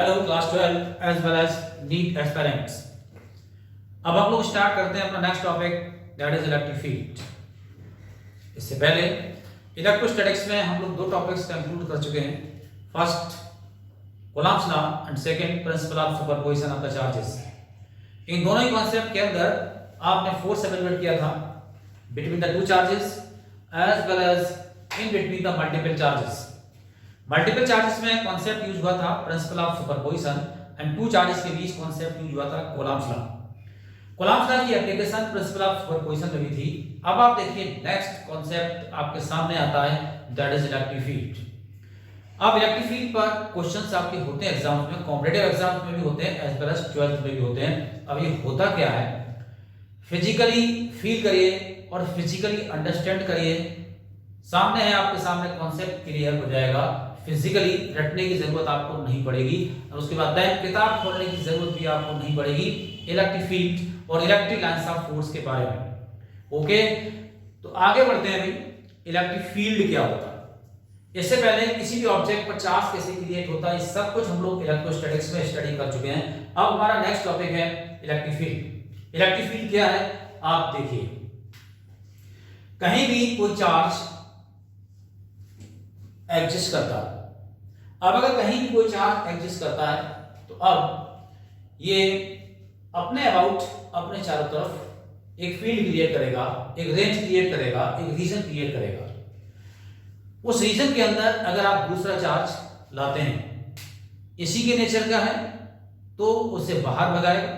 Hello class 12 as well as NEET aspirants. अब हम लोग स्टार्ट करते हैं अपना next topic that is electric field. इससे पहले इलेक्ट्रोस्टैटिक्स में हम लोग दो टॉपिक्स कंक्लूड कर चुके हैं। First Coulomb's law and second principle of superposition of the charges. इन दोनों ही कॉन्सेप्ट के अंदर आपने फोर्स एवेलुएट किया था between the two charges as well as in between the multiple charges. Multiple charges में कॉन्सेप्ट यूज हुआ था principle of superposition and two charges के बीच कॉन्सेप्ट यूज हुआ था कूलम्ब्स लॉ। कूलम्ब्स लॉ की एप्लीकेशन प्रिंसिपल ऑफ सुपरपोजिशन में भी थी। अब आप देखिए नेक्स्ट कॉन्सेप्ट आपके सामने आता है दैट इज इलेक्ट्रिक फील्ड। अब इलेक्ट्रिक फील्ड पर क्वेश्चंस आपके होते हैं एग्जाम्स में, कॉम्पिटिटिव एग्जाम्स में भी होते हैं एज वेल एज 12th में भी होते हैं। अब ये होता क्या है, फिजिकली फील करिए और फिजिकली अंडरस्टैंड करिए। सामने है आपके सामने कॉन्सेप्ट क्लियर हो जाएगा, फिजिकली रटने की जरूरत आपको नहीं पड़ेगी और उसके बाद किताब खोलने की जरूरत भी आपको नहीं पड़ेगी इलेक्ट्रिक फील्ड और इलेक्ट्रिक लाइंस ऑफ फोर्स के बारे में। ओके, तो आगे बढ़ते हैं। अभी इलेक्ट्रिक फील्ड क्या होता है, इससे पहले किसी भी ऑब्जेक्ट पर चार्ज कैसे क्रिएट होता है, सब कुछ हम लोग इलेक्ट्रोस्टैटिक्स में स्टडी कर चुके हैं। अब हमारा नेक्स्ट टॉपिक है इलेक्ट्रिक फील्ड। इलेक्ट्रिक फील्ड क्या है आप देखिए, कहीं भी कोई चार्ज एग्जिस्ट करता है। अब अगर कहीं भी कोई चार्ज एग्जिस्ट करता है तो अब ये अपने अबाउट अपने चारों तरफ एक फील्ड क्रिएट करेगा, एक रेंज क्रिएट करेगा, एक रीजन क्रिएट करेगा। उस रीजन के अंदर अगर आप दूसरा चार्ज लाते हैं, इसी के नेचर का है तो उसे बाहर भगाएगा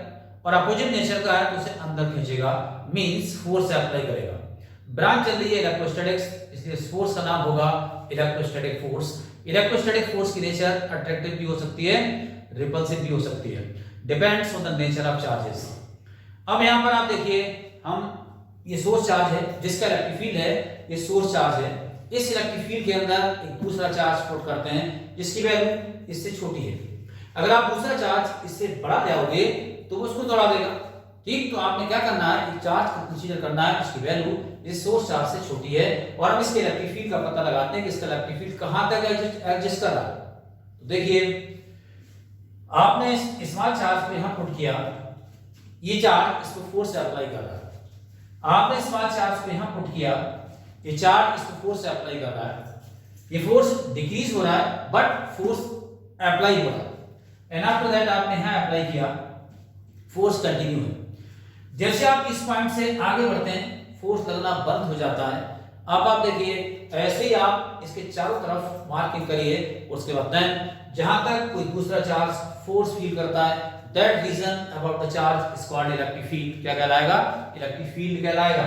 और अपोजिट नेचर का है तो उसे अंदर खींचेगा, मींस फोर्स अप्लाई करेगा। ब्रांच चल रही है इलेक्ट्रोस्टैटिक्स, इसलिए इस फोर्स का नाम होगा इलेक्ट्रोस्टैटिक फोर्स। इलेक्ट्रोस्टैटिक फोर्स की नेचर अट्रैक्टिव भी हो सकती है, रिपल्सिव भी हो सकती है, depends on the nature of charges. अब यहां पर आप देखिए, हम ये सोर्स चार्ज है जिसका इलेक्ट्रिक फील्ड है, ये सोर्स चार्ज है। इस इलेक्ट्रिक फील्ड के अंदर एक दूसरा चार्ज पुट करते हैं जिसकी वैल्यू इससे छोटी है। अगर आप दूसरा चार्ज इससे बड़ा ले आओगे तो वो उसको दौड़ा देगा। ठीक, तो आपने क्या करना है, एक चार्ज को कंसीडर करना है, इसकी वैल्यू इस सोर्स चार्ज से छोटी है और हम इसके इलेक्ट्रिक फील्ड का पता लगाते हैं कि इसका इलेक्ट्रिक फील्ड कहां तक एग्जिस्ट कर रहा है। तो देखिए, आपने स्मॉल चार्ज पे यहां पुट किया, ये चार्ज इसको फोर्स से अप्लाई कर रहा है। आपने स्मॉल चार्ज पे यहां पुट किया, ये चार्ज इसको फोर्स से अप्लाई कर रहा है। ये फोर्स डिक्रीज हो रहा है बट फोर्स अप्लाई हो रहा है। एंड आफ्टर दैट आपने यहां अप्लाई किया, फोर्स कंटिन्यू है। जैसे आप इस पॉइंट से आगे बढ़ते हैं फोर्स लगना बंद हो जाता है। अब आप देखिए, ऐसे ही आप इसके चारों तरफ मार्किंग करिए, उसके बाद जहां तक कोई दूसरा चार्ज फोर्स फील करता है, that region about the charge is called electric field. क्या कहलाएगा, इलेक्ट्रिक फील्ड कहलाएगा।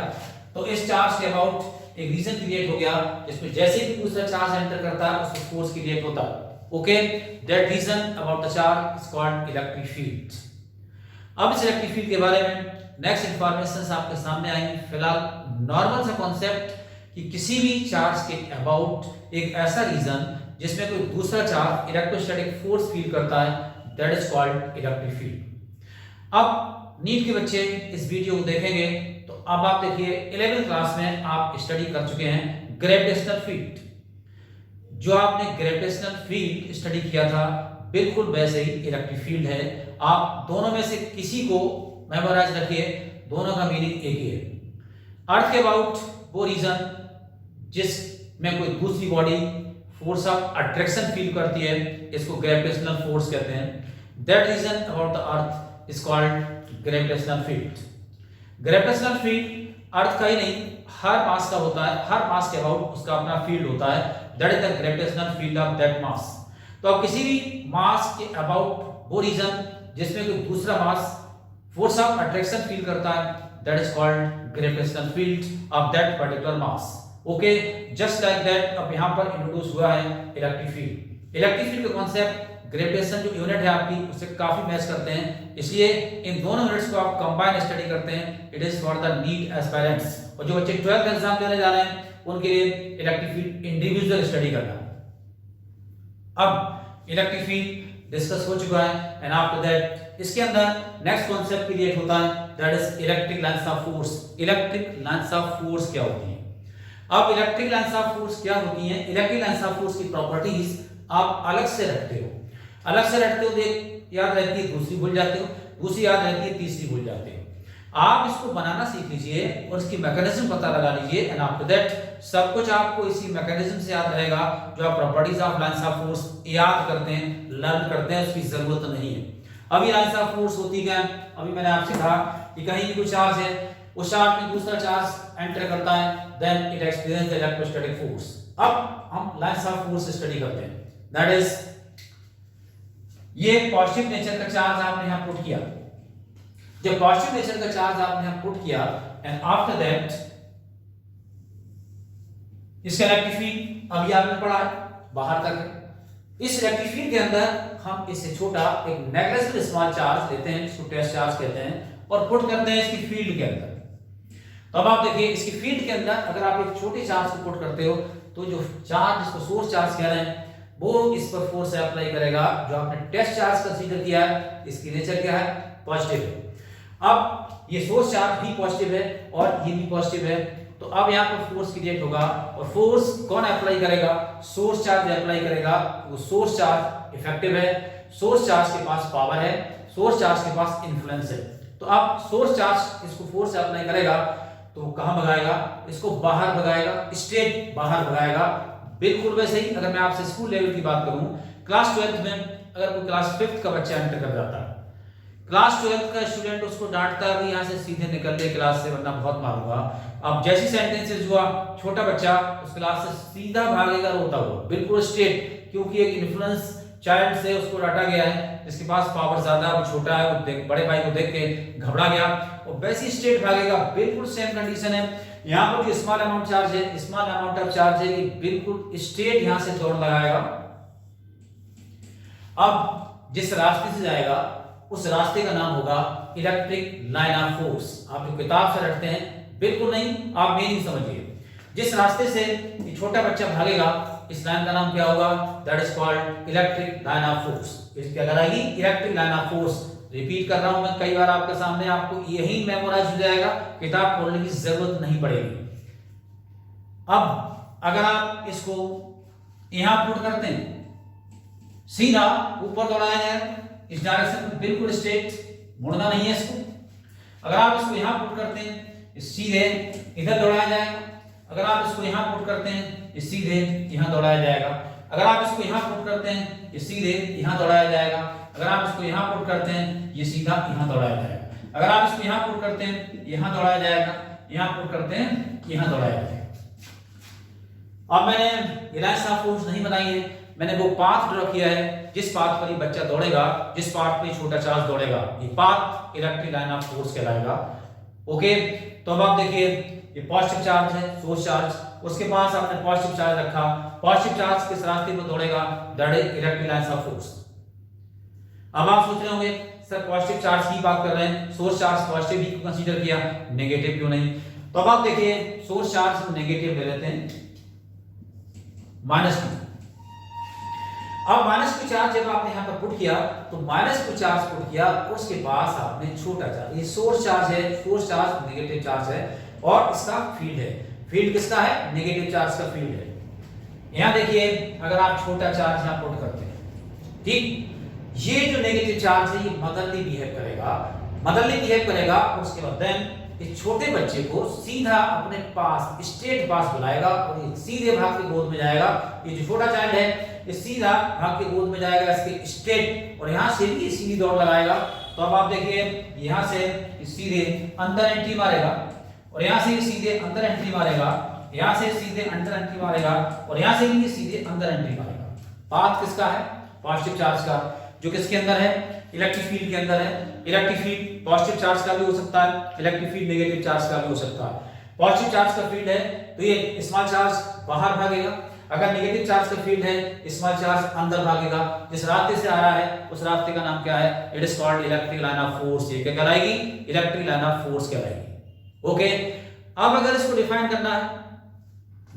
तो इस चार्ज के अबाउट एक रीजन क्रिएट हो गया जिसमें जैसे भी दूसरा चार्ज एंटर करता है उसमें फोर्स क्रिएट होता है। Okay, that region about the charge is called electric field. अब इस इलेक्ट्रिक फील्ड के बारे में नेक्स्ट इंफॉर्मेशन आपके सामने आएंगी। फिलहाल नॉर्मल सा कॉन्सेप्ट कि किसी भी चार्ज के अबाउट एक ऐसा रीजन जिसमें कोई दूसरा चार्ज इलेक्ट्रोस्टैटिक फोर्स फील करता है, that is called electric field. अब नीट के बच्चे इस वीडियो को देखेंगे तो अब आप देखिए 11th क्लास में आप स्टडी कर चुके हैं ग्रेविटेशनल फील्ड। जो आपने ग्रेविटेशनल फील्ड स्टडी किया था बिल्कुल वैसे ही इलेक्ट्रिक फील्ड है। आप दोनों में से किसी को मेमोराइज रखिए, दोनों का मीनिंग एक ही है। अर्थ के अबाउट वो रीजन जिसमें कोई दूसरी body force of attraction feel करती है, इसको ग्रेविटेशनल फोर्स कहते हैं। That region about the earth is called gravitational field. Gravitational field earth का ही नहीं, हर मास का होता है, हर मास के अबाउट उसका अपना फील्ड होता है, that is the gravitational field of that mass. तो अब किसी भी मास के अबाउट वो रीजन जिसमें कोई दूसरा mass force of attraction feel करता है, that is called gravitational field of that particular mass. Okay, just like that अब यहां पर इंट्रोड्यूस हुआ है इलेक्ट्रिक फील्ड। इलेक्ट्रिक फील्ड का कांसेप्ट ग्रेविटेशन जो यूनिट है आपकी उससे काफी मैच करते हैं, इसलिए इन दोनों यूनिट्स को आप कंबाइन स्टडी करते हैं। It is for the NEET aspirants, और जो बच्चे 12th एग्जाम देने जा रहे हैं उनके लिए इलेक्ट्रिक फील्ड इंडिविजुअल स्टडी करना है। अब इलेक्ट्रिक फील्ड डिस्कस हो चुका है एंड आफ्टर दैट इसके अंदर नेक्स्ट कॉन्सेप्ट क्रिएट होता है that is electric lines of force. Electric lines of force क्या होती है? अब इलेक्ट्रिक लाइंस ऑफ फोर्स क्या होती हैं? इलेक्ट्रिक लाइंस ऑफ फोर्स की प्रॉपर्टीज आप अलग से रखते हो। अलग से रटते हो तो एक याद रहती है, दूसरी भूल जाते हो, दूसरी याद रहती है, तीसरी भूल जाते हो। आप इसको बनाना सीख लीजिए और इसकी मैकेनिज्म पता लगा लीजिए, एंड आफ्टर दैट सब कुछ आपको इसी मैकेनिज्म से याद रहेगा। जो आप properties of lines of force याद करते हैं, लर्न करते हैं, उसकी जरूरत नहीं है। अभी लाइंस ऑफ फोर्स होती क्या है, अभी मैंने आपसे कहा कि कहीं भी कोई चार्ज है, उस चार्ज में दूसरा चार्ज एंटर करता है, then it experience the electrostatic force. अब हम लाइंस ऑफ फोर्स स्टडी करते हैं, दैट इज ये पॉजिटिव नेचर का चार्ज आपने यहां पुट किया। जब पॉजिटिव नेचर का चार्ज आपने यहां पुट किया एंड आफ्टर दैट इसका इलेक्ट्रिक फील्ड अभी आपने पढ़ा है बाहर तक है। इस इलेक्ट्रिक फील्ड के अंदर हम इससे छोटा एक नेग्लिजिबल स्मॉल चार्ज लेते हैं, जिसको टेस्ट चार्ज कहते हैं, और पुट करते हैं इसकी फील्ड के अंदर। तो अब आप देखिए इसकी फील्ड के अंदर अगर आप एक छोटे चार्ज को पुट करते हो तो जो चार्ज जिसको सोर्स चार्ज कह रहे हैं वो इस पर फोर्स अप्लाई करेगा। जो आपने टेस्ट चार्ज कंसीडर किया है इसकी नेचर क्या है, पॉजिटिव है। अब ये सोर्स चार्ज भी पॉजिटिव है और ये भी पॉजिटिव है, तो अब यहाँ पर फोर्स क्रिएट होगा और फोर्स कौन अप्लाई करेगा, सोर्स चार्ज अप्लाई करेगा। वो सोर्स चार्ज इफेक्टिव है, सोर्स चार्ज के पास पावर है, सोर्स चार्ज के पास इन्फ्लुएंस है। तो अब सोर्स चार्ज इसको फोर्स अप्लाई करेगा तो कहां भगाएगा, इसको बाहर भगाएगा, स्ट्रेट बाहर भगाएगा। बिल्कुल वैसे ही अगर मैं आपसे स्कूल लेवल की बात करूं, क्लास 12th में अगर कोई क्लास 5th का बच्चा एंटर कर जाता है, क्लास 12th का स्टूडेंट उसको डांटता है कि यहां से सीधे निकल ले क्लास से वरना बहुत मारूंगा। अब जैसी सेंटेंसेस हुआ, छोटा बच्चा उस क्लास से सीधा भागेगा रोता हुआ, बिल्कुल स्ट्रेट, क्योंकि एक इन्फ्लुएंस चाइल्ड से उसको डांटा गया है, जिसके पास पावर ज्यादा, वो छोटा है, वो बड़े भाई को देख के घबरा गया और वैसी स्ट्रेट भागेगा। बिल्कुल सेम कंडीशन है यहाँ पर। जो स्मॉल अमाउंट चार्ज है, स्मॉल अमाउंट ऑफ चार्ज है, ये बिल्कुल स्ट्रेट यहां से दौड़ लगाएगा। अब जिस रास्ते से जाएगा उस रास्ते का नाम होगा इलेक्ट्रिक लाइन ऑफ फोर्स। आप जो किताब से रटते हैं बिल्कुल नहीं, आप मेरी समझिए। जिस रास्ते से ये छोटा बच्चा भागेगा इस लाइन का नाम क्या होगा, that is called electric line of force. इसकी क्या कहलाएगी, electric line of force. Repeat कर रहा हूं मैं कई बार आपके सामने, आपको यही मेमोराइज हो जाएगा, किताब खोलने की जरूरत नहीं पड़ेगी। अब अगर आप इसको यहां पुट करते हैं, सीधा ऊपर दौड़ाया जाएगा इस डायरेक्शन में, बिल्कुल स्ट्रेट, मुड़ना नहीं है इसको। अगर आप इसको यहां पुट करते हैं सीधे इधर दौड़ाया जाएगा। अगर आप इसको यहां पुट करते हैं सीधे यहां दौड़ाया जाएगा। अगर आप इसको यहां पुट करते हैं सीधे यहां दौड़ाया जाएगा। अगर आप इसको यहां पुट करते हैं ये सीधा यहां दौड़ाया जाएगा। अगर आप इसको यहां पुट करते हैं यहां दौड़ाया जाएगा, यहां पुट करते हैं यहां दौड़ाया जाएगा। अब मैंने लाइंस ऑफ फोर्स नहीं बनाई है, मैंने वो पाथ ड्रॉ किया है जिस पाथ पर ये बच्चा दौड़ेगा, जिस पाथ पे छोटा चार्ज दौड़ेगा, ये path electric line of force कहलाएगा। ओके, तो अब आप देखिए ये पॉजिटिव चार्ज है, सोर्स चार्ज, उसके पास आपने पॉजिटिव चार्ज रखा, पॉजिटिव चार्ज किस रास्ते पर दौड़ेगा, that is electric line of force. अब आप सोच रहे होंगे सर पॉजिटिव चार्ज की बात कर रहे हैं, सोर्स चार्ज पॉजिटिव ही कंसीडर किया, नेगेटिव क्यों नहीं। तो अब आप देखिए सोर्स चार्ज हम नेगेटिव ले लेते हैं, -2। अब -2 चार्ज जब आपने यहां पर पुट किया तो -2 चार्ज पुट किया, उसके पास आपने छोटा चार्ज, ये सोर्स चार्ज है, सोर्स चार्ज नेगेटिव चार्ज है और इसका फील्ड है। फील्ड किसका है, नेगेटिव चार्ज का फील्ड है। यहां देखिए अगर आप छोटा चार्ज यहां पुट करते हैं, ठीक, ये जो नेगेटिव चार्ज है ये मदरली बिहेव करेगा, मदरली बिहेव करेगा। उसके बाद देन इस छोटे बच्चे को सीधा अपने पास स्ट्रेट पास बुलाएगा और ये सीधे भाग के गोद में जाएगा। ये जो छोटा चाइल्ड है ये सीधा भाग के गोद में जाएगा इसके स्ट्रेट, और यहां से भी सीधी दौड़ लगाएगा। तो अब आप देखिए यहां से सीधे अंदर एंट्री मारेगा और यहां से सीधे अंदर एंट्री मारेगा, यहां से सीधे अंदर एंट्री मारेगा और यहां से भी सीधे अंदर एंट्री मारेगा। पाथ किसका है, पॉजिटिव चार्ज का, जो किसके अंदर है, इलेक्ट्रिक फील्ड के अंदर है। इलेक्ट्रिक फील्ड पॉजिटिव चार्ज का भी हो सकता है, इलेक्ट्रिक फील्ड नेगेटिव चार्ज का भी हो सकता है। पॉजिटिव चार्ज का फील्ड है तो ये स्मॉल चार्ज बाहर भागेगा, अगर नेगेटिव चार्ज का फील्ड है स्मॉल चार्ज अंदर भागेगा। जिस रास्ते से आ रहा है उस रास्ते का नाम क्या है, it is called electric line of force. ये क्या कहलाएगी, इलेक्ट्रिक लाइन ऑफ फोर्स कहलाएगी। ओके, अब अगर इसको डिफाइन करना है,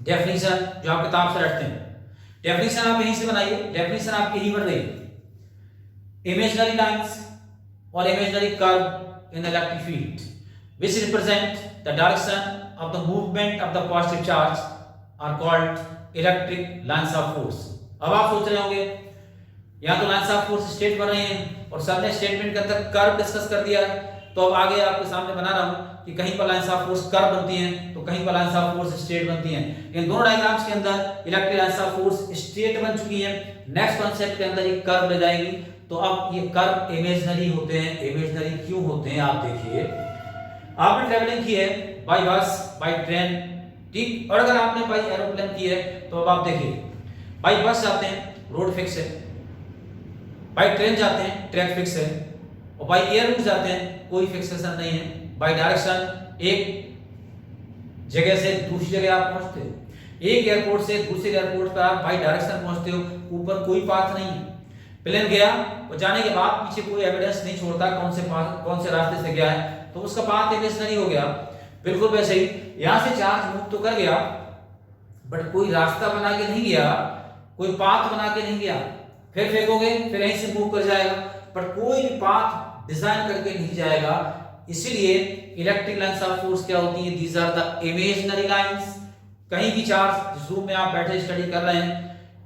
डेफिनेशन जो आप किताब से रटते हैं, डेफिनेशन आप यहीं से बनाइए, डेफिनेशन आपकी यही बन रही, imaginary lines or imaginary curve in the electric field which represent the direction of the movement of the positive charge are called electric lines of force। अब आप सोच रहे होंगे यहाँ तो लाइंस ऑफ फोर्स स्टेट बन रही हैं और सर ने स्टेटमेंट के अंदर कर्व डिस्कस कर दिया है। तो अब आगे आपके सामने बना रहा हूँ कि कहीं पर लाइंस ऑफ फोर्स कर्व बनती हैं तो कहीं पर लाइंस ऑफ फोर्स स्ट्रेट बनती हैं। इन दोनों डायग्राम्स के अंदर electric lines of force straight बन चुकी है। नेक्स्ट कॉन्सेप्ट के अंदर ये कर्व ले जाएगी। तो अब ये कर्व इमेजिनरी होते हैं। इमेजिनरी क्यों होते हैं आप देखिए, आपने ट्रैवलिंग की है बाय बस, बाय ट्रेन, ठीक, और अगर आपने बाय एरोप्लेन की है तो अब आप देखिए, बाय बस जाते हैं रोड फिक्स है, बाय ट्रेन जाते हैं ट्रैक फिक्स है, और बाय एयर रूट जाते हैं कोई फिक्सेशन नहीं है। बाय डायरेक्शन एक जगह से दूसरी जगह आप पहुंचते हो, एक एयरपोर्ट से दूसरे एयरपोर्ट पर आप बाय डायरेक्शन पहुंचते हो, ऊपर कोई पाथ नहीं है। प्लेन गया और जाने के बाद पीछे कोई एविडेंस नहीं छोड़ता कौन से रास्ते से गया है, तो उसका पाथ इमेजिनरी हो गया। बिल्कुल वैसे ही यहां से चार्ज मूव तो कर गया बट कोई रास्ता बना के नहीं गया, कोई पाथ बना के नहीं गया। फिर फेंकोगे फिर यहीं से मूव कर जाएगा, बट कोई भी पाथ डिजाइन करके नहीं जाएगा। इसीलिए इलेक्ट्रिक लाइंस ऑफ फोर्स क्या होती है, these are the imaginary lines. कहीं भी चार्ज, जिस रूम में आप बैठे स्टडी कर रहे हैं,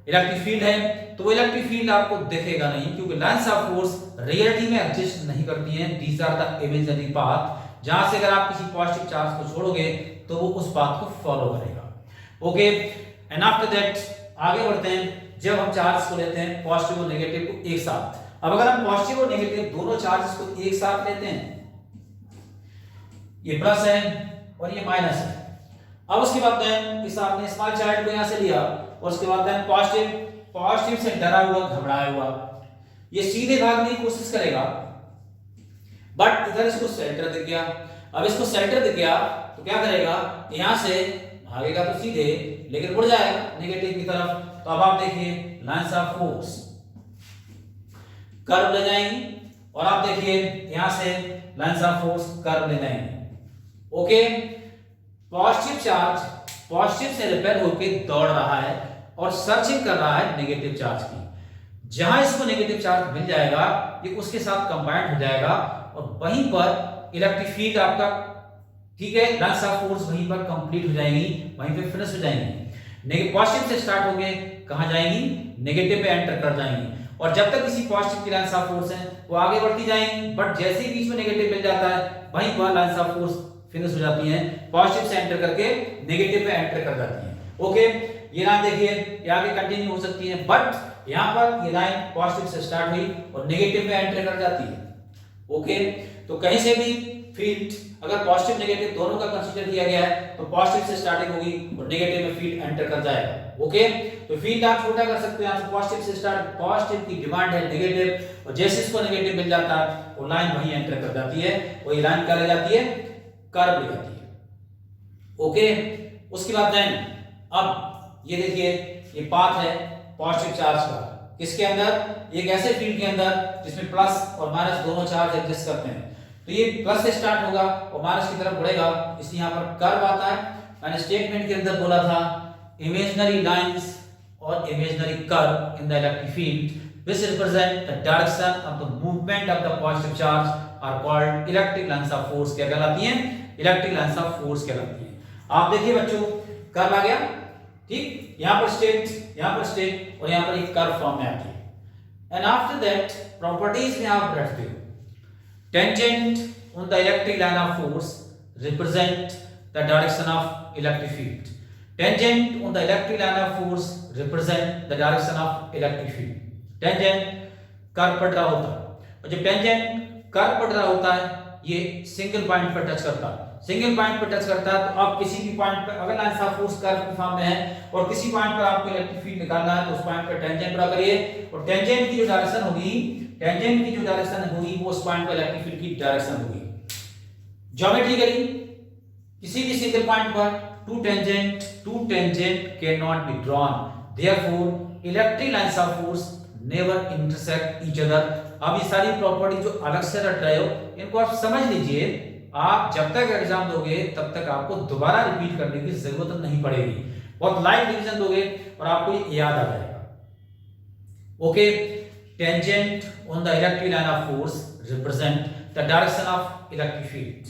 इलेक्ट्रिक फील्ड है तो वो इलेक्ट्रिक फील्ड आपको दिखेगा नहीं, क्योंकि लाइंस ऑफ फोर्स रियलिटी में एग्जिस्ट नहीं करती हैं। These are the imaginary path, जहां से अगर आप किसी पॉजिटिव चार्ज को छोड़ोगे तो वो उस पाथ को फॉलो करेगा। ओके, एंड आफ्टर दैट आगे बढ़ते हैं। जब हम चार्ज को लेते हैं पॉजिटिव और नेगेटिव को एक साथ, अब अगर हम पॉजिटिव और नेगेटिव दोनों चार्जेस को एक साथ लेते हैं, ये प्लस है और ये माइनस है। अब उसके बाद इस आपने स्मॉल चाइल्ड को यहां से लिया और उसके बाद पॉजिटिव से डरा हुआ, घबराया हुआ, ये सीधे भागने की कोशिश करेगा, बट इधर इसको सेंटर दिख गया। अब इसको सेंटर दिख गया तो क्या करेगा, यहां से भागेगा तो सीधे, लेकिन उड़ जाएगा नेगेटिव की तरफ। तो अब आप देखिए लाइंस ऑफ फोर्स कर्व ले जाएंगी और आप देखिए यहां से लाइंस ऑफ फोर्स कर्व ले जाएंगे। ओके, पॉजिटिव चार्ज पॉजिटिव से रिपेल होकर दौड़ रहा है और सर्चिंग कर रहा है नेगेटिव चार्ज की। जहां इसको नेगेटिव चार्ज मिल जाएगा ये उसके साथ कंबाइंड हो जाएगा और वहीं पर इलेक्ट्रिक फील्ड आपका, ठीक है, लाइंस ऑफ फोर्स वहीं पर कंप्लीट हो जाएंगी, वहीं पे फिनिश हो जाएंगी। पॉजिटिव से स्टार्ट होके कहां जाएंगी, नेगेटिव पे एंटर कर जाएंगी। और जब तक किसी पॉजिटिव की लाइंस ऑफ फोर्स है वो आगे बढ़ती जाएंगी, बट जैसे ही बीच में नेगेटिव मिल जाता है वहीं पर लाइंस ऑफ फोर्स फिनिश हो जाती हैं, पॉजिटिव से एंटर करके नेगेटिव पे एंटर कर जाती हैं। ओके, ये लाइन देखिए ये आगे कंटिन्यू हो सकती है, बट यहां पर ये लाइन पॉजिटिव से स्टार्ट हुई और नेगेटिव पे एंटर कर जाती है। ओके, तो कहीं से भी फील्ड अगर पॉजिटिव नेगेटिव दोनों का कंसीडर किया गया है तो पॉजिटिव से स्टार्टिंग होगी और नेगेटिव में फील्ड एंटर कर जाएगा। ओके, तो फील्ड आप छोटा कर सकते हैं, यहां से पॉजिटिव से स्टार्ट, पॉजिटिव की डिमांड है नेगेटिव, और जैसे इसको नेगेटिव मिल जाता है वो लाइन वहीं एंटर कर जाती है, वही लाइन क्या ले जाती है, कर्व ले जाती है। ओके, उसके बाद देन अब ये देखिए ये पाथ है पॉजिटिव चार्ज का, किसके अंदर, एक ऐसे फील्ड के अंदर जिसमें प्लस और माइनस दोनों चार्ज एग्जिस्ट करते हैं। तो ये प्लस से स्टार्ट होगा और माइनस की तरफ बढ़ेगा, इसलिए यहां पर कर्व आता है। मैंने स्टेटमेंट के अंदर बोला था इमेजिनरी लाइंस और imaginary curve in the electric field which represent the direction of the movement of the positive charge are called electric lines of force। क्या कहलाती हैं, इलेक्ट्रिक लाइंस ऑफ फोर्स कहलाती हैं। आप देखिए बच्चों कर्व आ गया, ठीक, यहां पर स्टेट और यहां पर एक कर्व फॉर्म में आती है। एंड आफ्टर दैट प्रॉपर्टीज में आप बैठते हो, tangent on the electric line of force represent the direction of electric field. Tangent on the electric line of force represent the direction of electric field. Tangent curve पड़ रहा होता है और जब टेंजेंट कर्व पड़ रहा होता है ये सिंगल पॉइंट पर टच करता है, सिंगल पॉइंट पर टच करता है। तो आप किसी भी पॉइंट पर अगर लाइंस ऑफ फोर्स कर्व की फॉर्म में है और किसी पॉइंट पर आपको इलेक्ट्रिक फील्ड निकालना है तो उस पॉइंट पर टेंजेंट ड्रा करिए और टेंजेंट की जो डायरेक्शन होगी वो उस पॉइंट पर इलेक्ट्रिक फील्ड की डायरेक्शन होगी। ज्योमेट्रिकली किसी भी सिंगल पॉइंट पर two tangent can not be drawn, therefore electric lines of force never intersect each other. अब ये सारी प्रॉपर्टी जो अलग से रट रहे हो इनको आप समझ लीजिए, आप जब तक एग्जाम दोगे तब तक आपको दोबारा रिपीट करने की जरूरत नहीं पड़ेगी, बहुत लाइट रिवीजन दोगे और आपको ये याद आ जाएगा। Okay, tangent on the electric line of force represent the direction of electric field.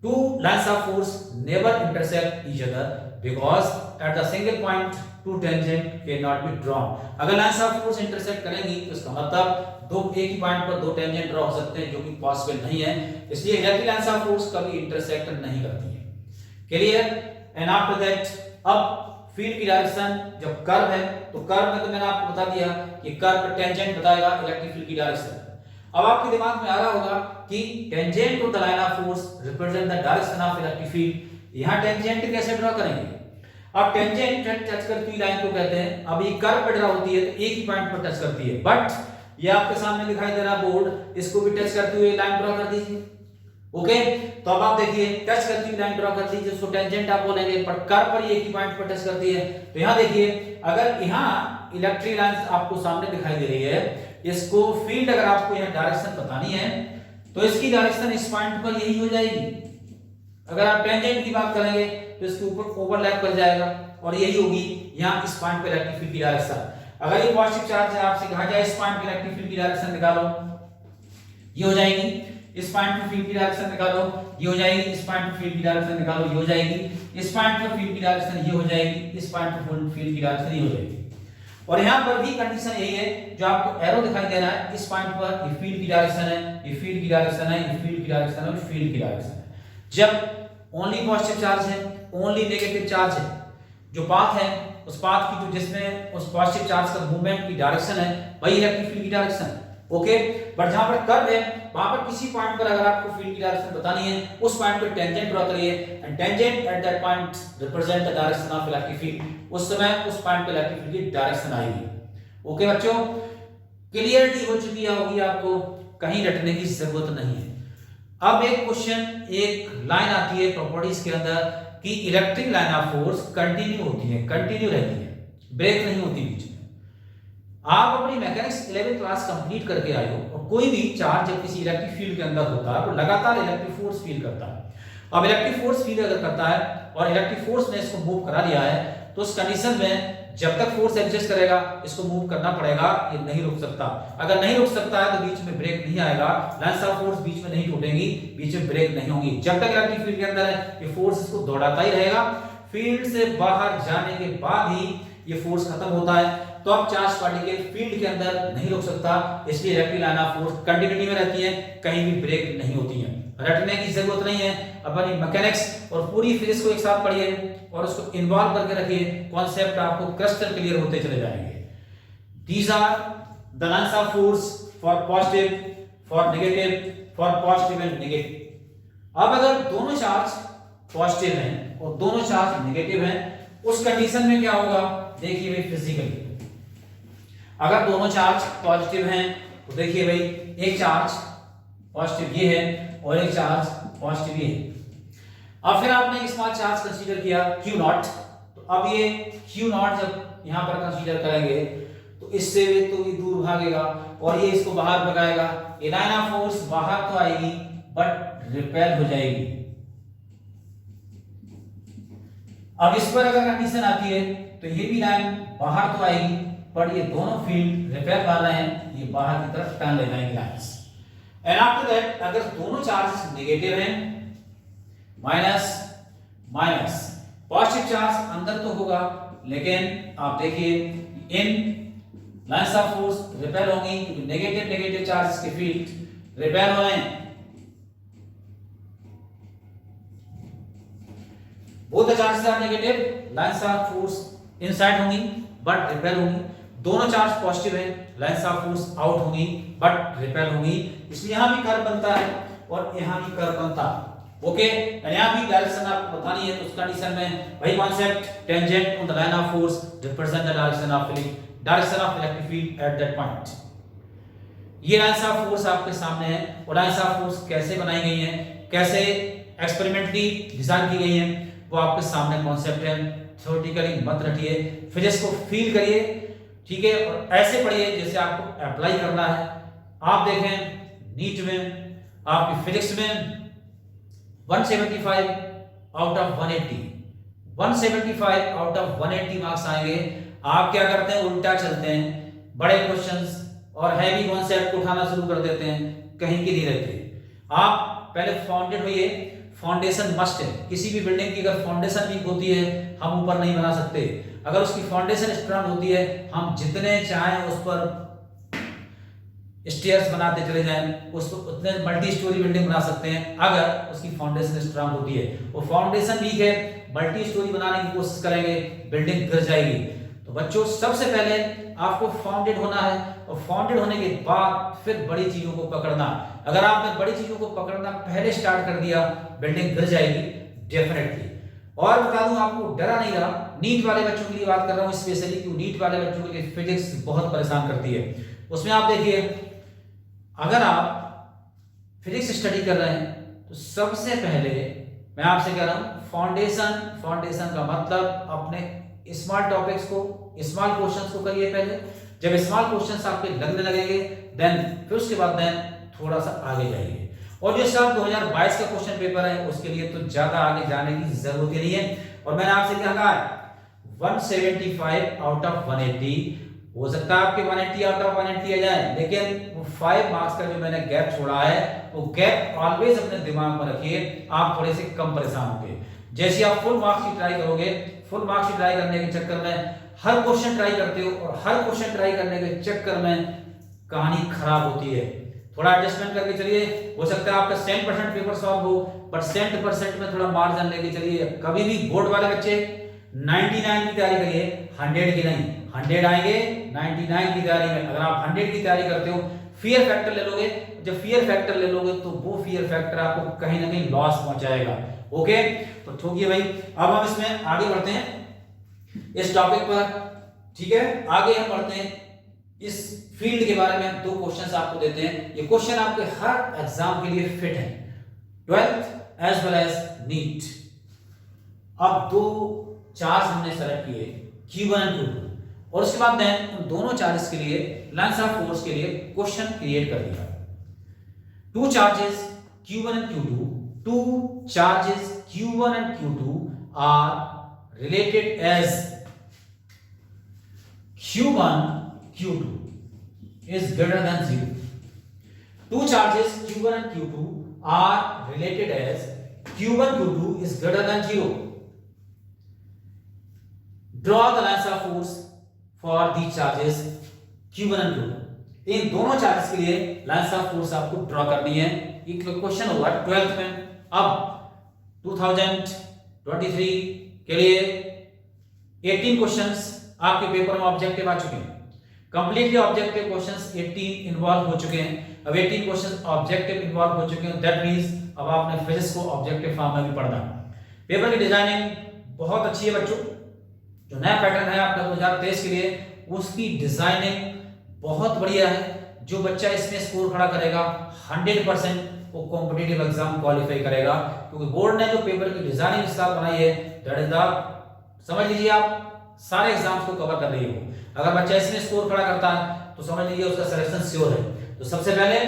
two lines of force never intersect each other because at the single point two tangent cannot be drawn। अगर lines of force intersect करेंगी तो इसका मतलब दो एक ही point पर दो tangent draw हो सकते हैं, जो कि पॉसिबल नहीं है, इसलिए इलेक्ट्रिक लाइंस ऑफ फोर्स कभी इंटरसेक्ट नहीं करती है। क्लियर? एंड आफ्टर दैट अब फील्ड की डायरेक्शन जब कर्व है तो कर्व में तो मैंने आपको बता दिया कि कर्व का टेंजेंट बताएगा इलेक्ट्रिक फील्ड की डायरेक्शन। अब आपके दिमाग में आ रहा होगा कि tangent to the line of force represent the direction of electric field, यहां टेंजेंट कैसे ड्रॉ करेंगे? अब टेंजेंट टच करती हुई लाइन को कहते हैं, अब ये कर्व पे ड्रॉ होती है तो एक ही पॉइंट पर टच करती है, बट ये आपके सामने दिखाई दे रहा बोर्ड, इसको भी टच करते हुए लाइन ड्रॉ कर दीजिए। ओके, तो अब आप देखिए टच करती हुई लाइन ड्रॉ कर दीजिए, उसको टेंजेंट आप बोलेंगे, पर कर्व पर ये एक ही पॉइंट पर टच करती है। तो यहां देखिए अगर यहां इलेक्ट्रिक लाइन आपको सामने दिखाई दे रही है, इसको फील्ड अगर आपको यहां डायरेक्शन बतानी है तो इसकी डायरेक्शन इस पॉइंट पर यही हो जाएगी। अगर आप टेंजेंट की बात करेंगे तो इसके ऊपर ओवरलैप कर जाएगा और यही होगी यहां इस पॉइंट पर इलेक्ट्रिक फील्ड की डायरेक्शन। अगर ये पॉजिटिव चार्ज है, आपसे कहा जाए इस पॉइंट पे इलेक्ट्रिक फील्ड की डायरेक्शन निकालो, ये हो जाएगी। इस पॉइंट पे फील्ड की डायरेक्शन निकालो, ये हो जाएगी। इस पॉइंट पे फील्ड की डायरेक्शन निकालो, ये हो जाएगी। इस पॉइंट पे फील्ड की डायरेक्शन ये हो जाएगी। इस पॉइंट पे फील्ड की डायरेक्शन ये हो जाएगी। और यहां पर भी कंडीशन यही है, जो आपको एरो दिखाई दे रहा है, इस पॉइंट पर ये फील्ड की डायरेक्शन है, ये फील्ड की डायरेक्शन है, ये फील्ड की डायरेक्शन है, फील्ड की डायरेक्शन है। जब ओनली पॉजिटिव चार्ज है, ओनली नेगेटिव चार्ज है, जो पाथ है उस पाथ की जो जिसमें उस पॉजिटिव चार्ज का मूवमेंट की डायरेक्शन है वही इलेक्ट्रिक फील्ड की डायरेक्शन है। ओके, बट जहां पर कर्व है वहां पर किसी पॉइंट पर अगर आपको फील्ड की डायरेक्शन बतानी है, उस पॉइंट पर टेंजेंट ड्रॉ करिए and tangent at that point represent the direction of electric field. उस समय उस पॉइंट पर इलेक्ट्रिक फील्ड की डायरेक्शन आएगी। ओके बच्चों, क्लियरिटी हो चुकी होगी, आपको कहीं रटने की जरूरत नहीं है। अब एक क्वेश्चन, एक लाइन आती है प्रॉपर्टीज के अंदर कि electric line of force continue होती है, कंटिन्यू रहती है, ब्रेक नहीं होती बीच में। आप अपनी मैकेनिक्स 11th क्लास कंप्लीट करके आए हो और कोई भी चार्ज जब किसी इलेक्ट्रिक फील्ड के अंदर होता है तो लगातार इलेक्ट्रिक फोर्स फील करता है। अब इलेक्ट्रिक फोर्स फील अगर करता है और इलेक्ट्रिक फोर्स ने इसको मूव करा लिया है तो उस कंडीशन में जब तक फोर्स एग्जिस्ट करेगा इसको मूव करना पड़ेगा, ये नहीं रुक सकता। अगर नहीं रुक सकता है तो बीच में ब्रेक नहीं आएगा, लाइंस ऑफ फोर्स बीच में नहीं टूटेंगी, बीच में ब्रेक नहीं होगी। जब तक इलेक्ट्रिक फील्ड के अंदर है ये फोर्स इसको दौड़ाता ही रहेगा। फील्ड से बाहर जाने के बाद ही ये फोर्स खत्म होता है। तो अब चार्ज पार्टिकल फील्ड के अंदर नहीं रुक सकता, इसलिए electric line of force continuity में रहती है, कहीं भी ब्रेक नहीं होती है। रटने की जरूरत नहीं है, अपनी मैकेनिक्स और पूरी फिजिक्स को एक साथ पढ़िए और उसको इन्वॉल्व करके रखिए, कॉन्सेप्ट आपको क्रिस्टल क्लियर होते चले जाएंगे। These are the lines of force for positive, for negative, for positive and negative. अब अगर दोनों चार्ज पॉजिटिव हैं और दोनों चार्ज नेगेटिव हैं, उस कंडीशन में क्या होगा देखिए भाई फिजिकली। अगर दोनों चार्ज पॉजिटिव हैं तो देखिए भाई एक चार्ज पॉजिटिव ये है और एक चार्ज पॉजिटिव ये है। अब फिर आपने एक स्मॉल चार्ज कंसीडर किया Q नॉट, तो अब ये Q नॉट जब यहां पर कंसीडर करेंगे तो इससे तो ये दूर भागेगा और ये इसको बाहर भगाएगा। ये लाइन ऑफ फोर्स बाहर तो आएगी बट रिपेल हो जाएगी। अब इस पर अगर कंडीशन आती है तो ये भी लाइन बाहर तो आएगी पर ये दोनों फील्ड रिपेल कर रहे हैं, ये बाहर की तरफ टर्न ले जाएंगे लाइंस। एंड आफ्टर दैट अगर दोनों चार्जेस नेगेटिव हैं, माइनस माइनस, पॉजिटिव चार्ज अंदर तो होगा लेकिन आप देखिए इन लाइंस ऑफ फोर्स रिपेल होंगी क्योंकि नेगेटिव नेगेटिव चार्जेस के फील्ड रिपेल हो रहे हैं। Both the charges are negative, lines of force inside होंगी बट रिपेल होंगी। दोनों चार्ज पॉजिटिव है, लाइंस ऑफ फोर्स आउट होंगी बट रिपेल होंगी। इसलिए यहां भी कर्व बनता है और यहां भी कर्व बनता है। ओके, यहां भी डायरेक्शन आपको बतानी है तो उस कंडीशन में वही concept, tangent on the line of force represent the direction of electric field at that point. ये लाइंस ऑफ फोर्स आपके सामने है और लाइंस ऑफ फोर्स कैसे बनाई गई है, कैसे एक्सपेरिमेंटली डिजाइन की गई है, वो आपके सामने कॉन्सेप्ट है। थ्योरेटिकली मत रटिए, फिजिक्स को फील करिए, ठीक है, और ऐसे पढ़िए जैसे आपको अप्लाई करना है। आप देखें नीट में आपकी फिजिक्स में 175 out of 180, 175 out of 180 marks आएंगे। आप क्या करते हैं, उल्टा चलते हैं, बड़े क्वेश्चंस और हैवी कॉन्सेप्ट को उठाना शुरू कर देते हैं, कहीं की नहीं रहते। आप पहले फाउंडेड होइए, फाउंडेशन मस्ट है। किसी भी बिल्डिंग की अगर फाउंडेशन वीक होती है हम ऊपर नहीं बना सकते। अगर उसकी फाउंडेशन स्ट्रांग होती है हम जितने चाहें उस पर स्टेयर्स बनाते चले जाएं, उसको उतने मल्टी स्टोरी बिल्डिंग बना सकते हैं अगर उसकी फाउंडेशन स्ट्रांग होती है। वो फाउंडेशन वीक है, मल्टी स्टोरी बनाने की कोशिश करेंगे, बिल्डिंग गिर जाएगी। तो बच्चों सबसे पहले आपको फाउंडेड होना है और फाउंडेड होने के बाद फिर बड़ी चीजों को पकड़ना। अगर आपने बड़ी चीजों को पकड़ना पहले स्टार्ट कर दिया बिल्डिंग गिर जाएगी डेफिनेटली। और बता दूं आपको, डरा नहीं रहा, नीट वाले बच्चों के लिए बात कर रहा हूं स्पेशली, क्योंकि नीट वाले बच्चों के लिए फिजिक्स बहुत परेशान करती है। उसमें आप देखिए, अगर आप फिजिक्स स्टडी कर रहे हैं तो सबसे पहले मैं आपसे कह रहा हूं फाउंडेशन का मतलब अपने स्मॉल टॉपिक्स को, स्मॉल क्वेश्चंस को करिए पहले। जब स्मॉल क्वेश्चंस आपके लगने लगेंगे देन फिर उसके बाद देन थोड़ा सा आगे जाइए। और जो साल 2022 का क्वेश्चन पेपर है उसके लिए तो ज्यादा आगे जाने की जरूरत ही नहीं है। और मैंने आपसे क्या कहा है, 175 आउट ऑफ 180, हो सकता है आपके 180 आउट ऑफ 180 आ जाए, लेकिन वो 5 मार्क्स का जो मैंने गैप छोड़ा है वो गैप ऑलवेज अपने दिमाग में रखिए। आप थोड़े से कम परेशान होंगे। जैसे आप फुल मार्क्स की ट्राई करोगे, फुल मार्क्स की ट्राई करने के चक्कर में हर क्वेश्चन ट्राई करते हो और हर क्वेश्चन ट्राई करने के चक्कर में कहानी खराब होती है। थोड़ा एडजस्टमेंट करके चलिए। हो सकता है आपका 100% पेपर सॉल्व हो, बट 100% में थोड़ा मार्जिन लेके चलिए। कभी भी बोर्ड वाले बच्चे 99 की तैयारी करिए, 100 की नहीं। 100 आएंगे 99 की तैयारी में। अगर आप 100 की तैयारी करते हो, फियर फैक्टर ले लोगे। जब फियर फैक्टर ले लोगे तो वो फियर फैक्टर आपको कहीं ना कहीं लॉस पहुंचाएगा। ओके, तो ठोकिए भाई। अब हम इसमें आगे बढ़ते हैं इस टॉपिक पर, ठीक है। आगे हम बढ़ते हैं इस फील्ड के बारे में। 2 क्वेश्चंस आपको देते हैं। ये क्वेश्चन आपके हर एग्जाम के लिए फिट है, 12th as well as NEET. अब 2 चार्ज हमने सेलेक्ट किए, Q1 और Q2, और उसके बाद उन दोनों चार्जेस के लिए लाइंस ऑफ फोर्स के लिए क्वेश्चन क्रिएट कर दिया। 2 charges Q1 and Q2, 2 charges Q1 and Q2 are related as Q1 Q2 is greater than 0. 2 charges Q1 and Q2 are related as Q1 Q2 is greater than 0. Draw the lines of force for these charges Q1 and Q2. इन दोनों charges के लिए lines of force आपको draw करनी है। एक question होगा 12th में। अब 2023 के लिए 18 क्वेश्चंस आपके पेपर में ऑब्जेक्टिव आ चुके हैं। कंप्लीटली ऑब्जेक्टिव क्वेश्चंस 18 इन्वॉल्व हो चुके हैं। अब 18 क्वेश्चंस ऑब्जेक्टिव इन्वॉल्व हो चुके हैं, दैट मींस अब आपने फिजिक्स को ऑब्जेक्टिव फॉर्म में भी पढ़ना है। पेपर की डिजाइनिंग बहुत अच्छी है बच्चों। जो नया पैटर्न है आपका 2023 के लिए, उसकी डिजाइनिंग बहुत बढ़िया है। जो बच्चा इसमें स्कोर खड़ा करेगा 100% वो कॉम्पिटिटिव एग्जाम क्वालिफाई करेगा, क्योंकि बोर्ड ने जो पेपर की डिजाइनिंग इस साल बनाई है, दैट इज द, समझ लीजिए आप सारे एग्जाम्स को कवर कर रही हो। अगर बच्चा इसमें स्कोर खड़ा करता है तो समझ लीजिए उसका सिलेक्शन श्योर है। तो सबसे पहले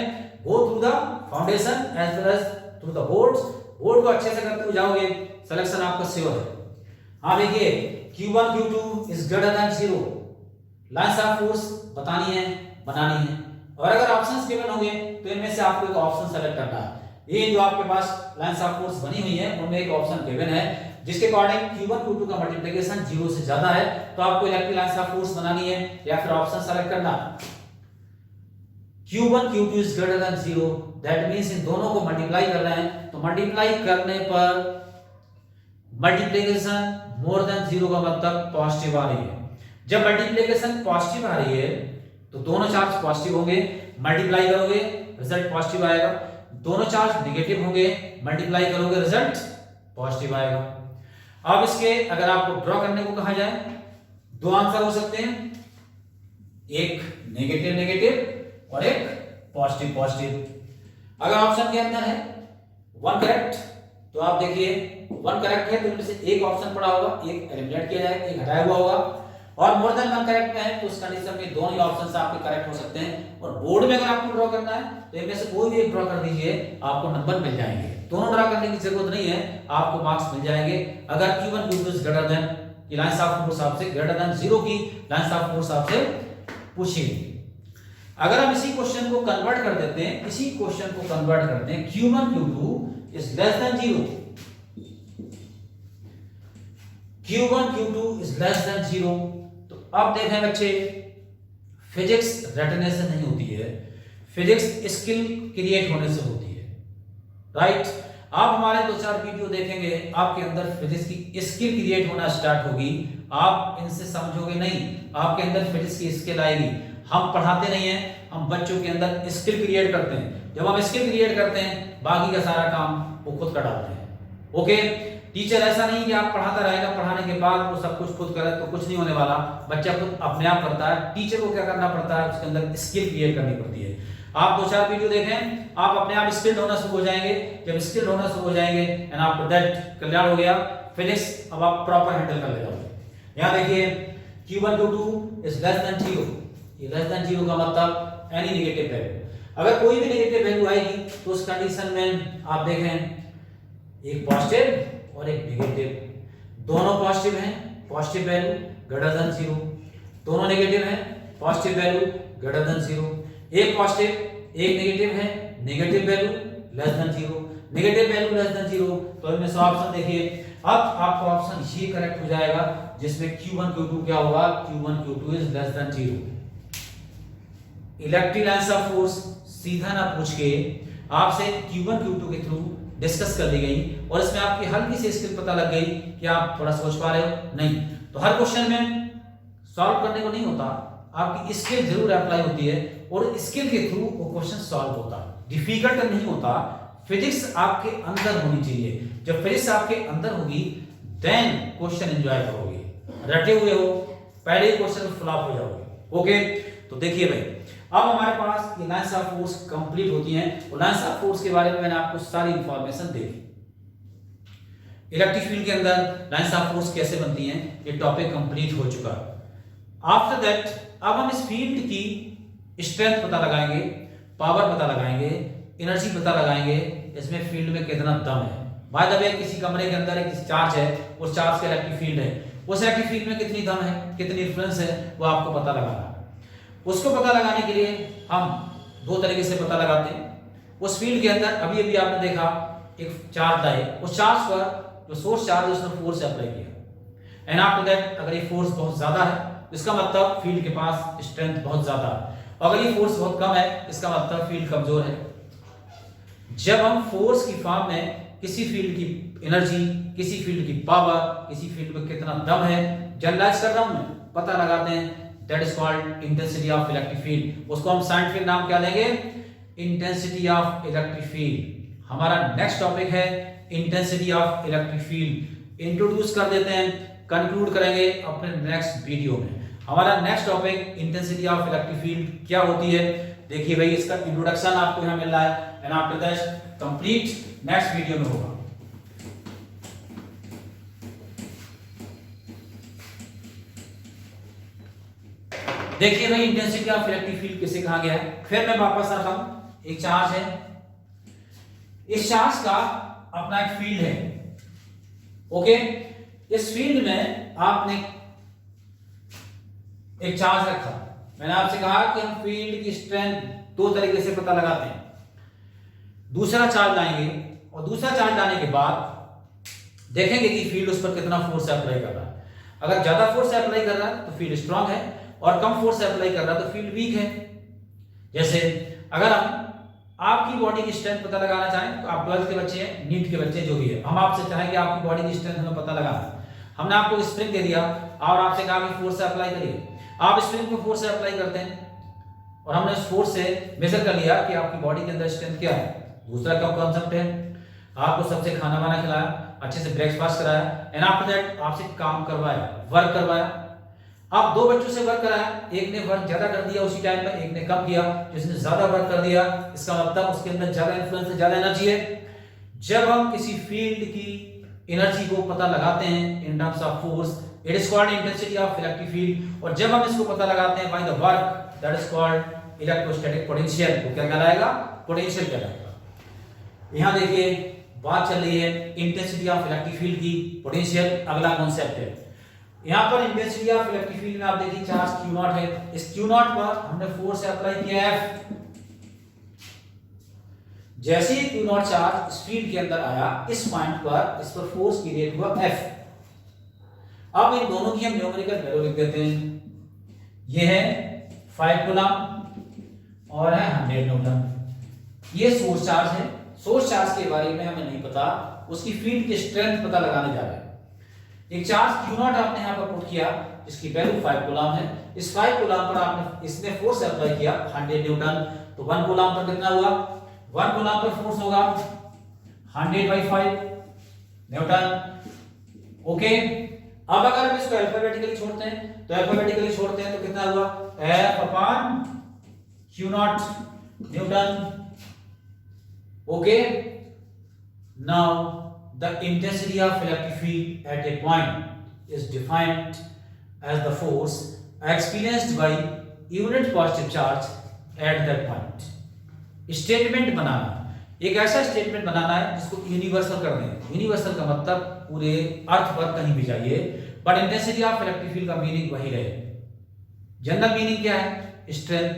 go through the foundation as well as through the boards. Board को अच्छे से करते हुए जाओगे, सिलेक्शन आपका श्योर है। हाँ देखिए, Q1 Q2 is greater than 0। Lines of force बतानी है, बनानी है, और अगर ऑप्शंस गिवन होंगे तो इनमें से आपको एक ऑप्शन सेलेक्ट करना है। ये जो आपके पास लाइंस ऑफ फोर्स बनी हुई है उनमें एक ऑप्शन गिवन है जिसके अकॉर्डिंग Q1 Q2 का मल्टीप्लिकेशन 0 से ज्यादा है, तो आपको इलेक्ट्रिक लाइंस ऑफ फोर्स बनानी है या फिर ऑप्शन सेलेक्ट करना। Q1 Q2 is greater than 0, that means इन दोनों को मल्टीप्लाई कर रहे हैं, तो मल्टीप्लाई करने पर मल्टीप्लिकेशन मोर देन 0 का मतलब पॉजिटिव आ रही है। जब मल्टीप्लिकेशन पॉजिटिव आ रही है तो दोनों चार्ज पॉजिटिव होंगे, मल्टीप्लाई करोगे रिजल्ट पॉजिटिव आएगा। दोनों चार्ज नेगेटिव होंगे, मल्टीप्लाई करोगे रिजल्ट पॉजिटिव आएगा। अब इसके अगर आपको ड्रॉ करने को कहा जाए, 2 आंसर हो सकते हैं, एक नेगेटिव नेगेटिव और एक पॉजिटिव पॉजिटिव। अगर ऑप्शन के अंदर है 1 करेक्ट, तो आप देखिए 1 करेक्ट है तो इनमें से एक ऑप्शन पड़ा होगा, एक एलिमिनेट किया जाएगा, एक हटाया हुआ होगा। और मोर देन 1 करेक्ट में है तो उस कंडीशन में दोनों ही ऑप्शंस आपके करेक्ट हो सकते हैं। और बोर्ड में अगर आपको ड्रॉ करना है तो इनमें से कोई भी एक ड्रॉ कर दीजिए, आपको नंबर मिल जाएंगे। दोनों ड्रॉ करने की जरूरत नहीं है, आपको मार्क्स मिल जाएंगे। अगर Q1 Q2 is greater then की लाइंस ऑफ फोर्स आपसे ग्रेटर देन 0 की लाइंस ऑफ फोर्स आपसे पूछेगी। अगर हम इसी क्वेश्चन को कन्वर्ट कर देते हैं, इसी क्वेश्चन को कन्वर्ट करते हैं, Q1 Q2 is less than 0, Q1 Q2 is less than 0। तो अब देखें बच्चे, फिजिक्स रटने से नहीं होती है, फिजिक्स स्किल क्रिएट होने से होती है, राइट। आप हमारे 2-4 वीडियो देखेंगे, आपके अंदर फिजिक्स की स्किल क्रिएट होना स्टार्ट होगी। आप इनसे समझोगे नहीं, आपके अंदर फिजिक्स की स्किल आएगी। हम पढ़ाते नहीं हैं, हम बच्चों के अंदर स्किल क्रिएट करते हैं। जब हम स्किल क्रिएट करते हैं, बाकी का सारा काम वो खुद कर डालते हैं। ओके, टीचर ऐसा नहीं कि आप पढ़ाता रहेगा, पढ़ाने के बाद वो सब कुछ खुद करे तो कुछ नहीं होने वाला। बच्चा खुद अपने आप करता है, टीचर को क्या करना पड़ता है, उसके अंदर स्किल क्रिएट करनी पड़ती है। आप 2-4 वीडियो देखें, आप अपने आप स्किल्ड होना शुरू हो जाएंगे। जब स्किल्ड होना शुरू हो जाएंगे एंड आफ्टर दैट क्लियर हो गया फिजिक्स, अब आप प्रॉपर हैंडल कर ले जाओगे। यहां देखिए Q1 Q2 is less than 0। ये लेस देन 0 का मतलब एनी नेगेटिव वैल्यू, अगर कोई भी नेगेटिव वैल्यू आएगी तो उस कंडीशन में आप देखें एक पॉजिटिव और एक नेगेटिव, दोनों पॉजिटिव हैं, पॉजिटिव वैल्यू ग्रेटर देन 0, दोनों नेगेटिव हैं, पॉजिटिव वैल्यू ग्रेटर देन 0। एक पॉजिटिव एक नेगेटिव है, negative value less than 0, negative value less than 0। तो इनमें से ऑप्शन देखिए, अब आपका ऑप्शन ये करेक्ट हो जाएगा जिसमें Q1 Q2 क्या होगा, Q1 Q2 is less than 0। Electric lines of force सीधा ना पूछ के आपसे Q1 Q2 के थ्रू डिस्कस कर दी गई और इसमें आपकी हल्की सी स्किल पता लग गई कि आप थोड़ा सोच पा रहे हो नहीं। तो हर क्वेश्चन में सॉल्व करने को नहीं होता, आपकी स्किल जरूर अप्लाई होती है और स्किल के थ्रू वो क्वेश्चन सॉल्व होता है, डिफिकल्ट नहीं होता। फिजिक्स आपके अंदर होनी चाहिए, जब फिजिक्स आपके अंदर होगी देन क्वेश्चन एंजॉय करोगे। रटे हुए हो पहले ही क्वेश्चन फ्लॉप हो जाओगे। ओके, तो देखिए भाई, अब हमारे पास ये लाइंस ऑफ फोर्स कंप्लीट होती हैं और लाइंस ऑफ फोर्स के बारे में मैंने आपको सारी इंफॉर्मेशन दे दी। इलेक्ट्रिक फील्ड के अंदर लाइंस ऑफ फोर्स कैसे बनती हैं, ये टॉपिक कंप्लीट हो चुका है। आफ्टर दैट अब हम इस फील्ड की स्ट्रेंथ पता लगाएंगे, पावर पता लगाएंगे, एनर्जी पता लगाएंगे, इसमें फील्ड में कितना दम है। बाय द वे, किसी कमरे के अंदर एक चार्ज है, उस चार्ज का इलेक्ट्रिक फील्ड है, उस इलेक्ट्रिक फील्ड में कितनी दम है, कितनी इन्फ्लुएंस है, वो आपको पता लगाना है। उसको पता लगाने के लिए हम दो तरीके से पता लगाते हैं। उस फील्ड के अंदर अभी अभी आपने देखा एक चार्ज है, उस चार्ज पर जो सोर्स चार्ज है उसने फोर्स अप्लाई किया एंड आफ्टर दैट अगर ये फोर्स बहुत ज्यादा है तो इसका मतलब फील्ड के पास स्ट्रेंथ बहुत ज्यादा है, अगर ये फोर्स बहुत कम है इसका मतलब फील्ड कमजोर है। जब हम फोर्स की फॉर्म में किसी फील्ड की एनर्जी, किसी फील्ड की पावर, किसी फील्ड में कितना दम है जनरलाइज कर रहा हूं मैं, पता लगाते हैं, that is called intensity of electric field. उसको हम साइंटिफिक नाम क्या लेंगे, इंटेंसिटी ऑफ इलेक्ट्रिक फील्ड। हमारा नेक्स्ट टॉपिक है intensity of electric field. Introduce कर देते हैं, कंक्लूड करेंगे अपने नेक्स्ट वीडियो में। हमारा next topic intensity of electric field क्या होती है। देखिए भाई, इसका इंट्रोडक्शन आपको यहाँ मिल रहा है and after that complete next video में होगा। देखिए भाई, इंटेंसिटी ऑफ इलेक्ट्रिक फील्ड किसे कहा गया है। फिर मैं वापस आता हूं, एक चार्ज है, इस चार्ज का अपना एक फील्ड है। ओके, इस फील्ड में आपने एक चार्ज रखा। मैंने आपसे कहा कि हम फील्ड की स्ट्रेंथ दो तरीके से पता लगाते हैं। दूसरा चार्ज लाएंगे और दूसरा चार्ज लाने के बाद देखेंगे कि फील्ड उस पर कितना फोर्स अप्लाई कर रहा है। अगर ज्यादा फोर्स अप्लाई कर रहा है तो फील्ड स्ट्रांग है और कम फोर्स अप्लाई कर रहा है तो फील्ड वीक है। जैसे अगर हम आपकी बॉडी की स्ट्रेंथ पता लगाना चाहें तो आप 12th के बच्चे हैं, नीट के बच्चे जो भी है, हम आपसे चाहें कि आपकी बॉडी की स्ट्रेंथ हमें पता लगाना है। हमने आपको स्प्रिंग दे दिया और आपसे कहा कि फोर्स से अप्लाई करिए। आप स्प्रिंग को फोर्स से अप्लाई करते हैं और हमने उस फोर्स से मेजर कर लिया कि आपकी बॉडी के अंदर स्ट्रेंथ क्या है। दूसरा कम कॉन्सेप्ट है, आपको सबसे खाना वाना खिलाया, अच्छे से ब्रेकफास्ट कराया एंड आफ्टर दैट आपसे काम करवाया, वर्क करवाया। आप दो बच्चों से वर्क कराया, एक ने वर्क ज्यादा कर दिया उसी टाइम में, एक ने कम किया। जिसने ज्यादा वर्क कर दिया इसका मतलब उसके अंदर ज्यादा इन्फ्लुएंस है, ज्यादा एनर्जी है। जब हम किसी फील्ड की एनर्जी को पता लगाते हैं इन terms of force, it is called intensity of electric field. और जब हम इसको पता लगाते हैं by the work, that is called electrostatic potential. तो क्या कहलाएगा, पोटेंशियल कहलाएगा। यहां देखिए बात चल रही है इंटेंसिटी ऑफ इलेक्ट्रिक फील्ड की, पोटेंशियल अगला कॉन्सेप्ट है। यहां पर इंटेंसिटी ऑफ इलेक्ट्रिक फील्ड में आप देखिए चार्ज Q0 है, इस Q0 पर हमने फोर्स अप्लाई किया F। जैसे ही Q0 चार्ज इस फील्ड के अंदर आया, इस पॉइंट पर इस पर फोर्स क्रिएट हुआ F अब इन दोनों की हम न्यूमेरिकल वैल्यू लिख देते हैं। ये है 5 कूलम और है 100 न्यूटन। ये सोर्स चार्ज है। सोर्स चार्ज के बारे में हमें नहीं पता, उसकी फील्ड की स्ट्रेंथ पता लगाने जा रहे हैं। एक चार्ज Q0 आपने यहां पर पुट किया जिसकी वैल्यू 5 कूलम है। इस 5 कूलम पर आपने इसमें फोर्स अप्लाई किया 100 न्यूटन, तो 1 कूलम पर कितना हुआ? 1 कूलम पर फोर्स होगा 100/5 न्यूटन। ओके, अब अगर हम इसको अल्फाबेटिकली छोड़ते हैं तो अल्फाबेटिकली छोड़ते हैं तो कितना हुआ? F/Q0 Newton. Okay, now the intensity of electric field at a point is defined as the force experienced by unit positive charge at that point. Statement बनाना, एक ऐसा स्टेटमेंट बनाना है जिसको यूनिवर्सल कर दें। यूनिवर्सल का मतलब पूरे अर्थ पर कहीं भी जाइए, but intensity of electric field का मीनिंग वही रहे। जनरल मीनिंग क्या है? स्ट्रेंथ,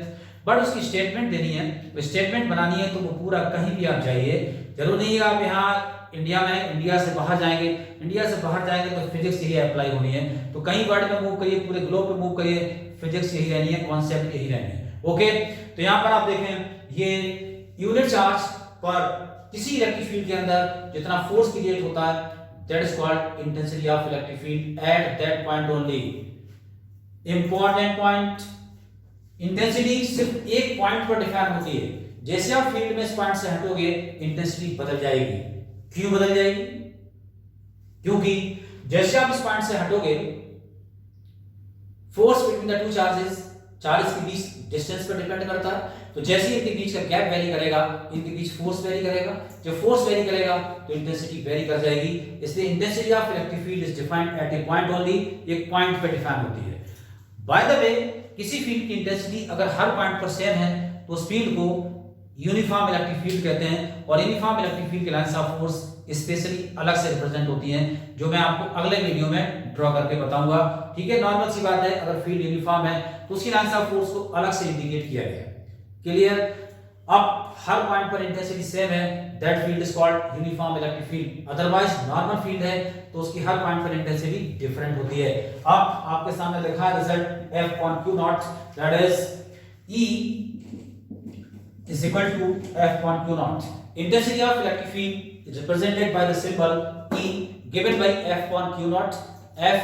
बट उसकी स्टेटमेंट देनी है, तो स्टेटमेंट बनानी है तो वो पूरा कहीं भी आप जाइए, जरूर नहीं है आप यहाँ इंडिया में, इंडिया से बाहर जाएंगे, इंडिया से बाहर जाएंगे तो फिजिक्स यही अप्लाई होनी है। तो कहीं वर्ल्ड में मूव करिए, पूरे ग्लोब पे मूव करिए, फिजिक्स यही रहनी है, कॉन्सेप्ट यही रहनी है। ओके, तो यहाँ पर आप देखें ये यूनिट चार्ज पर किसी इलेक्ट्रिक फील्ड के अंदर जितना फोर्स क्रिएट होता है that is called intensity of electric field at that point only. Important point, intensity सिर्फ एक पॉइंट पर डिफाइन होती है। जैसे आप फील्ड में इस पॉइंट से हटोगे इंटेंसिटी बदल जाएगी। क्यों बदल जाएगी? क्योंकि जैसे आप इस पॉइंट से हटोगे force between the two charges, charges के बीच डिस्टेंस पर डिपेंड करता है। तो जैसे ही इनके बीच का गैप वेरी करेगा, इनके बीच फोर्स वेरी करेगा। जब फोर्स वेरी करेगा तो इंटेंसिटी वेरी कर जाएगी। इसलिए intensity of electric field is defined at a point only, एक पॉइंट पे डिफाइन होती है। बाय द वे, किसी फील्ड की इंटेंसिटी अगर हर पॉइंट पर सेम है तो उस फील्ड को यूनिफॉर्म इलेक्ट्रिक फील्ड कहते हैं। और यूनिफॉर्म इलेक्ट्रिक फील्ड के लाइंस ऑफ फोर्स स्पेशली अलग से रिप्रेजेंट होती हैं, जो मैं आपको अगले वीडियो में ड्रॉ करके बताऊंगा। ठीक है, नॉर्मल सी बात है, अगर फील्ड यूनिफॉर्म है तो उसकी लाइंस ऑफ फोर्स को अलग से इंडिकेट किया गया है। क्लियर? अब हर पॉइंट पर इंटेंसिटी सेम है, that field is called uniform electric field. Otherwise normal field है तो उसकी हर पॉइंट पर इंटेंसिटी डिफरेंट होती है। अब आपके सामने लिखा है result F/Q0 that is E is equal to F/Q0. Intensity of electric field is represented by the symbol E given by F/Q0. F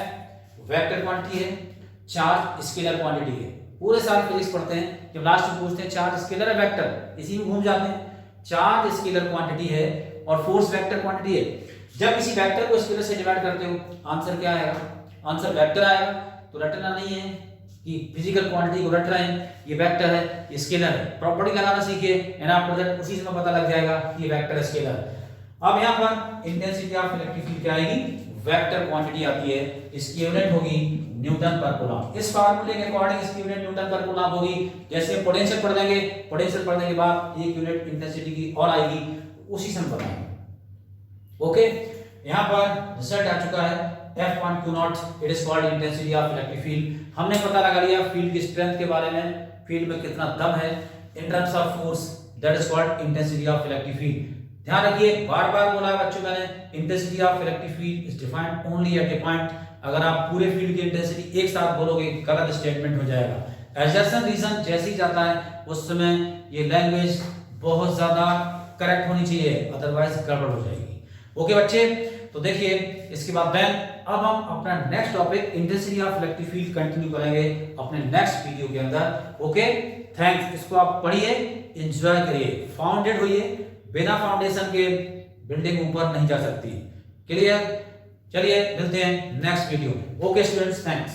vector quantity है, चार्ज स्केलर क्वांटिटी है। पूरे साल फिजिक्स पढ़ते हैं, जब लास्ट में पूछते हैं चार्ज स्केलर है वेक्टर, इसी में घूम जाते हैं। चार्ज स्केलर क्वांटिटी है और फोर्स वेक्टर क्वांटिटी है। जब किसी वेक्टर को स्केलर से डिवाइड करते हो आंसर क्या आएगा? आंसर वेक्टर आएगा। तो रटना नहीं है कि फिजिकल क्वांटिटी को रट रहे हैं, ये वेक्टर है, ये स्केलर है। प्रॉपर्टी लगाना सीखिए एंड आफ्टर दैट उसी से पता लग जाएगा कि ये वेक्टर है, स्केलर है। अब यहाँ पर इंटेंसिटी ऑफ इलेक्ट्रिक फील्ड क्या आएगी? वेक्टर क्वांटिटी आती है, इसकी यूनिट होगी न्यूटन पर कूलम। इस फार्मूले के अकॉर्डिंग इसकी यूनिट न्यूटन पर कूलम होगी। जैसे पोटेंशियल पढ़ लेंगे, पोटेंशियल पढ़ने के बाद एक यूनिट इंटेंसिटी की और आएगी, उसी से हम बताएंगे। ओके, यहाँ पर रिजल्ट आ चुका है F/Q0, it is called intensity of electric field. हमने पता लगा लिया फील्ड की स्ट्रेंथ के बारे में, फील्ड में कितना दम है in terms of force, that is called intensity of electric field. ध्यान रखिए, बार-बार बोला है बच्चों मैंने, intensity of electric field is defined only at a point. अगर आप पूरे फील्ड की इंटेंसिटी एक साथ बोलोगे गलत स्टेटमेंट हो जाएगा। एजर्सन रीजन जैसे ही जाता है उस समय ये लैंग्वेज बहुत ज्यादा करेक्ट होनी चाहिए, अदरवाइज गड़बड़ हो जाएगी। ओके बच्चे, तो देखिए इसके बाद देन अब हम अपना next topic intensity of electric field continue करेंगे अपने नेक्स्ट वीडियो के अंदर। Okay, thanks. इसको आप पढ़िए, एंजॉय करिए, फाउंडेड होइए। बिना फाउंडेशन के बिल्डिंग ऊपर नहीं जा सकती। क्लियर? चलिए मिलते हैं नेक्स्ट वीडियो में। Okay students, thanks.